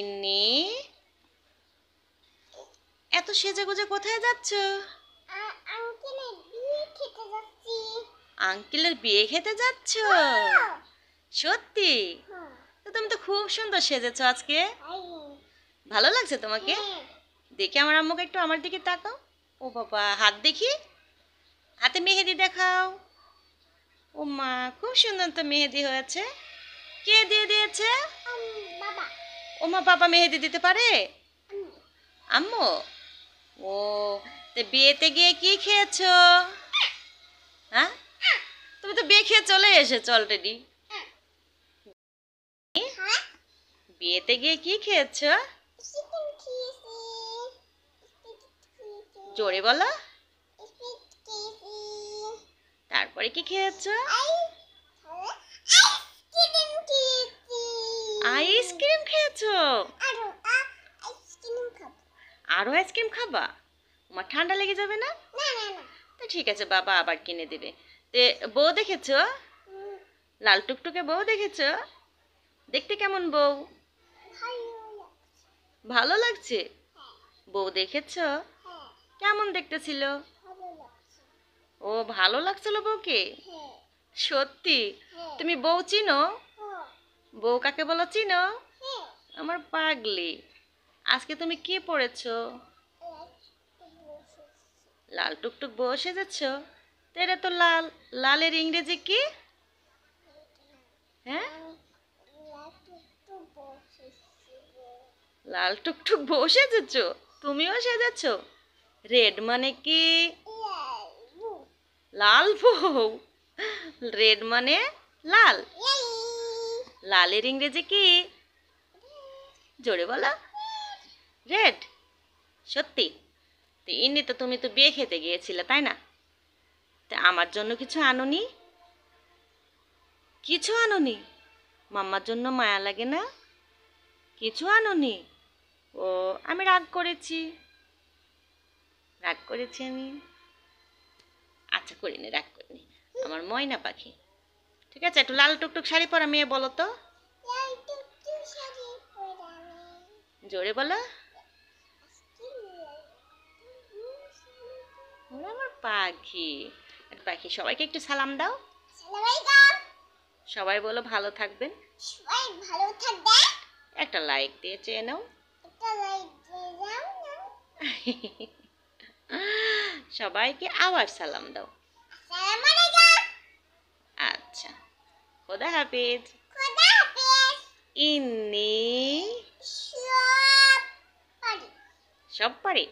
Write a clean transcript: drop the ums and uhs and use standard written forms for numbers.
ইন্নি, এত সেজেগুজে কোথায় যাচ্ছ? আঙ্কেলের বিয়ে খেতে যাচ্ছ? সত্যি? তো তুমি তো খুব সুন্দর সেজেছো আজকে। ভালো লাগছে তোমাকে? দেখি আমার আম্মুকে একটু আমার দিকে তাকাও। ও বাবা, হাত দেখি, হাতে মেহেদি দেখাও। ও মা, খুব সুন্দর তো মেহেদি হয়েছে। কে দিয়ে দিয়েছে? ও মা, বাবা মেহেদি দিতে পারে? আম্মু? ও, তো বিয়েতে গিয়ে কি খেয়েছো? হ্যাঁ, তুমি তো বিয়ে খেয়ে চলে এসেছো অলরেডি। বিয়েতে গিয়ে কি খেয়েছো? জোরে বলো। তারপরে কি খেয়েছো? আইসক্রিম খেয়েছো? আরো আইসক্রিম খাবা? তোমার ঠান্ডা লেগে যাবে না? তো ঠিক আছে, বাবা আবার কিনে দেবে। তে বউ দেখেছো? লাল টুকটুকে বউ দেখেছো? দেখতে কেমন বউ? ভালো লাগছে? বউ দেখেছো? কেমন দেখতে ছিল? ও, ভালো লাগছিল বউকে? সত্যি? তুমি বউ চিনো? বউ কাকে বলো চিনো? আমার পাগলি, আজকে তুমি কি পরেছো? লাল টুকটুক বউ সেজেছো? তো এটা তো লাল। লালের ইংরেজি কি? হ্যাঁ, লাল টুকটুক বউ সেজেছো? তুমিও সেজেছো? রেড মানে কি? লাল বউ। রেড মানে লাল। লালের ইংরেজি কি? জোরে বলো। রেড? সত্যি? তো এমনি তো তুমি তো বিয়ে খেতে গিয়েছিলে, তাই না? তা আমার জন্য কিছু আনোনি? কিছু আনোনি? মাম্মার জন্য মায়া লাগে না? কিছু আনোনি? ও, আমি রাগ করেছি। রাগ করেছি আমি? আচ্ছা, করিনি, রাগ করিনি। আমার ময়না পাখি। ঠিক আছে, একটু লাল টুকটুক শাড়ি পরা মেয়ে বলো তো। জোরে বলো। ওরে আমার পাখি, পাখি, সবাইকে একটু সালাম দাও। সবাই বলো ভালো থাকবেন। একটা লাইক দিয়ে চেয়ে নাও। সবাইকে আবার সালাম দাও। আচ্ছা, খোদা হাফেজ। ইন্নি সব পারে।